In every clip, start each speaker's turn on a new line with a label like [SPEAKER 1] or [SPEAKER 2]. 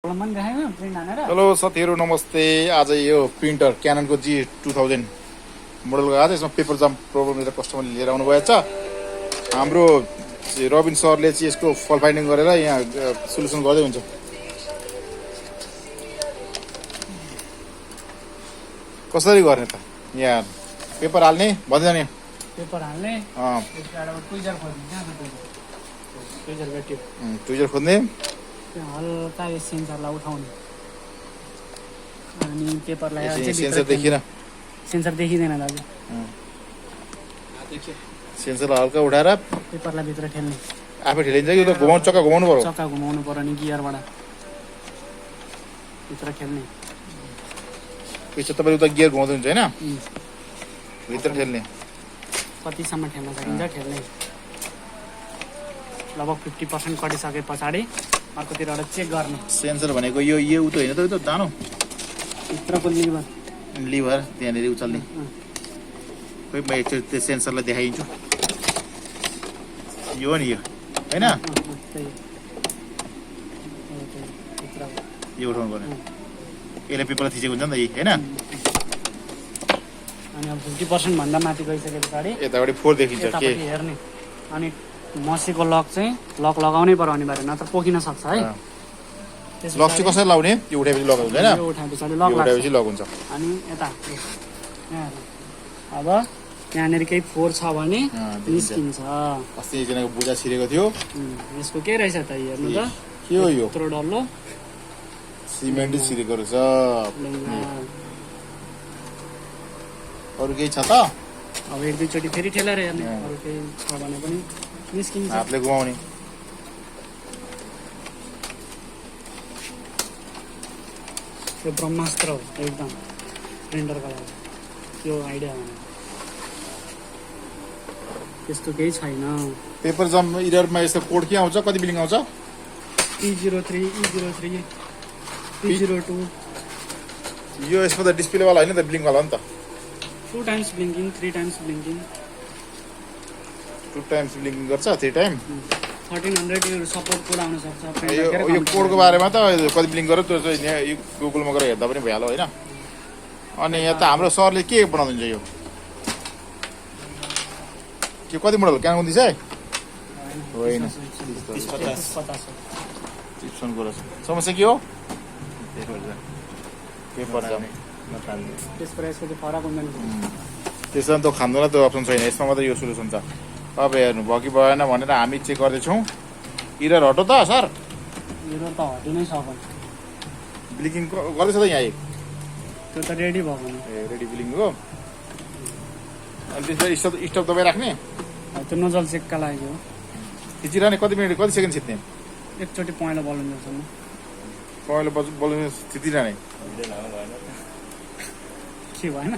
[SPEAKER 1] Hello साथीहरु नमस्ते। आज यो प्रिन्टर Canon को G2000 मोडलको आज यसमा पेपर जम्प प्रब्लम लिएर कस्टमरले लिएर आउनु भएको छ। हाम्रो रबिन सरले चाहिँ यसको फल फाइन्डिङ गरेर यहाँ सोलुसन गर्दै हुन्छ। कसरी गर्ने त यहाँ पेपर हाल्ने भन्दै जाने
[SPEAKER 2] पेपर हाल्ने
[SPEAKER 1] ट्विजर खोज्ने
[SPEAKER 2] हल्का यो सेन्सरलाई उठाउने अनि पेपरलाई सेन्सर देखिँदैन दाजु।
[SPEAKER 1] सेन्सरलाई हल्का उठाएर
[SPEAKER 2] पेपरलाई भित्र ठेल्ने
[SPEAKER 1] आफै ठेलिन्छ कि घुमाउनु चक्का घुमाउनु पर्यो।
[SPEAKER 2] चक्का घुमाउनु पर्यो नि गियरबाट भित्र ठेल्ने।
[SPEAKER 1] पछि तपाईले उता गियर घुमाउँदै हुन्छ हैन भित्र ठेल्ने
[SPEAKER 2] कतिसम्म ठेल्न सकिन्छ ठेल्ने। लगभग 50% कटिसके पछाडि अर्कोतिरबाट चेक गर्ने।
[SPEAKER 1] सेन्सर भनेको यो उतो हैन त यो त जानो
[SPEAKER 2] भित्रको
[SPEAKER 1] लिभर त्यहाँनेरि उचाल्ने। खोइ म एकचोटि त्यो सेन्सरलाई देखाइदिन्छु। यो नि यो हैन यो उठाउनु पर्ने। यसले पेपरलाई थिचेको हुन्छ नि त हैन।
[SPEAKER 2] अनि अब 50% भन्दा माथि गइसके पछाडि
[SPEAKER 1] यतापटि फोर देखिन्छ के
[SPEAKER 2] हेर्ने। अनि मसीको लक चाहिँ लक लगाउनै पर्यो अनिवार्य नत्र पोकिन सक्छ है।
[SPEAKER 1] लक चाहिँ कसरी लाउने यो उठाएपछि लक हुन्छ हैन
[SPEAKER 2] यो उठाएपछि लक लाग्छ
[SPEAKER 1] उठाएपछि लक हुन्छ।
[SPEAKER 2] अनि यता अब यहाँनेर केही फोर छ भने निस्किन्छ।
[SPEAKER 1] अस्ति एकजनाको बुजा छिरेको थियो
[SPEAKER 2] यसको के रहेछ त हेर्नु त
[SPEAKER 1] के हो यो
[SPEAKER 2] यत्रो डल्लो
[SPEAKER 1] सिमेन्ट छिरेको रहेछ। अरु केही छ त
[SPEAKER 2] अब एक दुईचोटि फेरि ठेलेर हेर्ने अरु केही छ भने पनि निस्किन्छ।
[SPEAKER 1] हातले घुमाउने
[SPEAKER 2] त्यो ब्रह्मास्त्र हो एकदम प्रिन्टरको लागि त्यो आइडिया हो। त्यस्तो केही छैन।
[SPEAKER 1] पेपर जम इररमा यस्तो कोड के आउँछ कति बिलिङ आउँछ
[SPEAKER 2] E03 E03 E02
[SPEAKER 1] यो यसको त डिस्प्ले वाला हैन त ब्लिङ वाला हो नि त।
[SPEAKER 2] 2 times blinking 3 times blinking
[SPEAKER 1] 2 times bling गर्छ 3 टाइम
[SPEAKER 2] 1300 यो सपोर्ट कोड आउन सक्छ।
[SPEAKER 1] यो कोडको बारेमा त कति ब्लिङ गर्यो त्यो चाहिँ गुगलमा गएर हेर्दा पनि भइहाल्यो हैन। अनि यहाँ त हाम्रो सरले के बनाउँदिन्छ यो के कति मोडल Canon दिन्छ है होइन
[SPEAKER 2] 30-50
[SPEAKER 1] चिप्सनको रहेछ। समस्या के हो पेपर जम
[SPEAKER 2] त्यसपछि यसको चाहिँ फरक हुँदैन।
[SPEAKER 1] त्यसमा त खाँदैन त्यो अप्सन छैन यसमा मात्रै यो सोलुसन छ। अब हेर्नु भयो कि भएन भनेर हामी चेक गर्दैछौँ। इरर हटो त सर
[SPEAKER 2] इरर त हटिनै सक्दैन।
[SPEAKER 1] ब्लिकिङ गर्दैछ त यहाँ
[SPEAKER 2] त्यो त रेडी भएको नि
[SPEAKER 1] ए रेडी ब्लिङ हो। अनि त्यसपछि स्टप दबाई राख्ने
[SPEAKER 2] त्यो नोजल चेकका लागि हो।
[SPEAKER 1] थिचिरहने कति मिनट कति सेकेन्ड छिट्ने
[SPEAKER 2] एकचोटि पहेँलो बलुन्जेलसम्म
[SPEAKER 1] पहिलो बोल्नु थिचिरहने
[SPEAKER 2] के भएन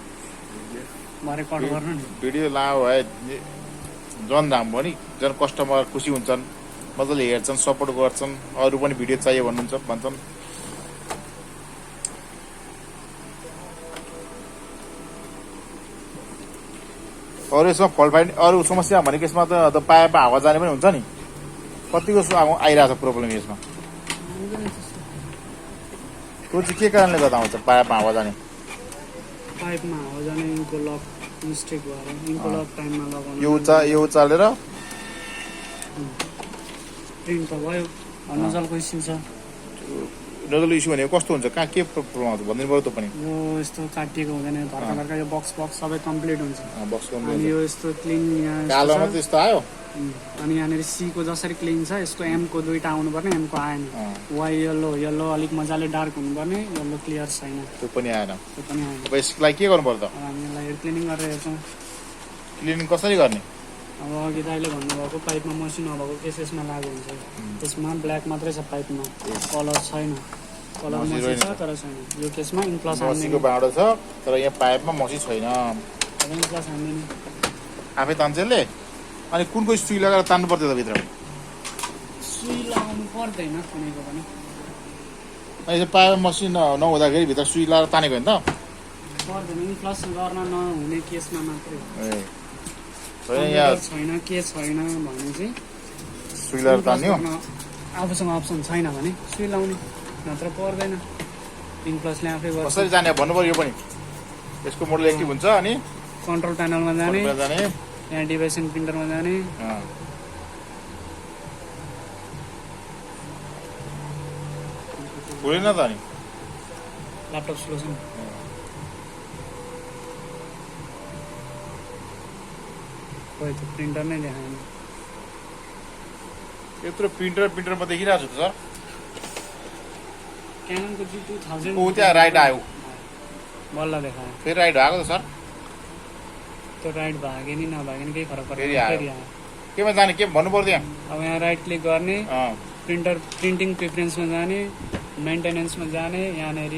[SPEAKER 2] भरे कट गर्नु नि
[SPEAKER 1] भिडियो लायो है झन् राम्रो नि झन् कस्टमर खुसी हुन्छन् मजाले हेर्छन् सपोर्ट गर्छन्। अरू पनि भिडियो चाहियो भन्नुहुन्छ भन्छन्। अरू यसमा फल फाइन अरू समस्या भनेको यसमा त पाइपमा हावा जाने पनि हुन्छ नि कतिको आइरहेको छ प्रब्लम यसमा। त्यो चाहिँ के कारणले गर्दा आउँछ पाइपमा हावा जाने
[SPEAKER 2] पाइपमा हावा जाने इन्को लक मिस्टेक भएर इन्को लक टाइममा लगाउनु
[SPEAKER 1] यो उचालेर
[SPEAKER 2] प्रिन्ट त भयो नजलको इस्यु छ।
[SPEAKER 1] नजल इस्यु भनेको कस्तो हुन्छ कहाँ के प्रब्लम आउँछ भनिदिनु पर्यो त पनि।
[SPEAKER 2] यो यस्तो काटिएको हुँदैन धर्का यो बक्स सबै कम्प्लिट हुन्छ।
[SPEAKER 1] अनि
[SPEAKER 2] यो यस्तो क्लिन
[SPEAKER 1] कालोमा त्यस्तो आयो।
[SPEAKER 2] अनि यहाँनिर सीको जसरी क्लिन छ यसको एमको दुईटा आउनुपर्ने एमको आएन। वाइ येल्लो अलिक मजाले डार्क हुनुपर्ने येल्लो क्लियर छैन
[SPEAKER 1] त्यो पनि आएन।
[SPEAKER 2] अब
[SPEAKER 1] यसलाई के गर्नु पर्छ
[SPEAKER 2] हामी यसलाई हेड क्लिनिङ गरेर हेर्छौँ।
[SPEAKER 1] क्लिनिङ कसरी गर्ने
[SPEAKER 2] अब अघि दाइले भन्नुभएको पाइपमा मसिन नभएको केसेसमा लागु हुन्छ। त्यसमा ब्ल्याक मात्रै छ पाइपमा कलर छैन। कलर मसी छ तर छैन। यो केसमा इन्प्लस
[SPEAKER 1] मसीको बाँडो छ तर यहाँ पाइपमा मसी छैन।
[SPEAKER 2] इन्प्लस हान्दैन
[SPEAKER 1] आफै तान्छेले। अनि कुनको सुई लगाएर तान्नु पर्थ्यो त भित्र
[SPEAKER 2] सुई लगाउनु पर्दैन कुनैको पनि।
[SPEAKER 1] अनि पाइपमा मसी नहुँदाखेरि भित्र सुई लगाएर तानेको होइन त
[SPEAKER 2] पर्दैन। इन्प्लस गर्न नहुने केसमा मात्रै
[SPEAKER 1] छैन
[SPEAKER 2] के छैन भने चाहिँ
[SPEAKER 1] सुई लगाएर तान्यो
[SPEAKER 2] आफूसँग अप्सन छैन भने सुई लाउने नत्र पर्दैन। पिन प्लसले आफै गर्छ।
[SPEAKER 1] कसरी जाने भन्नु पर्यो यो पनि यसको मोडल एक्टिभ हुन्छ अनि
[SPEAKER 2] कन्ट्रोल प्यानलमा जाने,
[SPEAKER 1] जाने
[SPEAKER 2] यहाँ डिभाइस एन्ड प्रिन्टरमा जाने।
[SPEAKER 1] खुलेन त अनि
[SPEAKER 2] ल्यापटप स्लो छ नि। खोइ त्यो प्रिन्टर नै देखाएन।
[SPEAKER 1] यत्रो प्रिन्टरमा देखिरहेको छु त सर।
[SPEAKER 2] क्याननको G2000
[SPEAKER 1] ऊ त्यहाँ राइट आयो
[SPEAKER 2] बल्ल देखायो।
[SPEAKER 1] फेरि राइट आएको त सर।
[SPEAKER 2] त्यो राइट भागे नि नभागे नि केही फरक पर्दैन।
[SPEAKER 1] फेरि आयो केमा जाने के भन्नु पर्यो त्यहाँ
[SPEAKER 2] अब यहाँ राइट क्लिक गर्ने, प्रिन्टर प्रिन्टिङ प्रिफरेन्समा जाने, मेन्टेनेन्समा जाने, यहाँनिर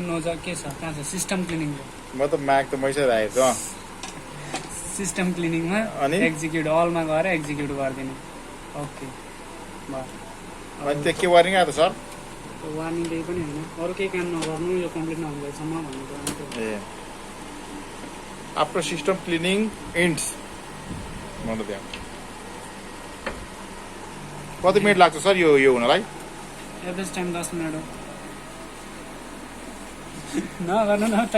[SPEAKER 2] नोजा के छ कहाँ छ सिस्टम क्लिनिङ।
[SPEAKER 1] म त म्याक त मैसै राखेको छु।
[SPEAKER 2] सिस्टम क्लिनिङमा
[SPEAKER 1] अनि
[SPEAKER 2] एक्जिक्युट अलमा गएर एक्जिक्युट गरिदिने। ओके भयो।
[SPEAKER 1] अनि त्यो के वार्निङ आयो त सर?
[SPEAKER 2] वार्निङ केही पनि होइन, अरू केही काम नगर्नु, यो कम्प्लिट नहुँदैसम्म भन्नु।
[SPEAKER 1] A after system cleaning ends भन्नु त्यहाँ कति मिनट लाग्छ सर यो हुनलाई?
[SPEAKER 2] एभरेज टाइम 10 मिनट हो। नगर्नु न त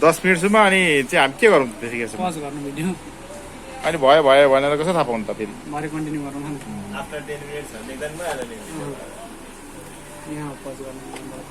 [SPEAKER 1] 10 मिनटसम्म। अनि चाहिँ हामी के गरौँ त्यसै
[SPEAKER 2] पज गर्नु भिडियो
[SPEAKER 1] अनि भयो भनेर कसो थाहा पाउनु त फेरि?
[SPEAKER 2] भरे कन्टिन्यू गरौँ न।
[SPEAKER 3] आफ्टर 10 मिनट्स लेख्दैन भइहाल्यो नि।
[SPEAKER 2] यहाँ पज गर्नु।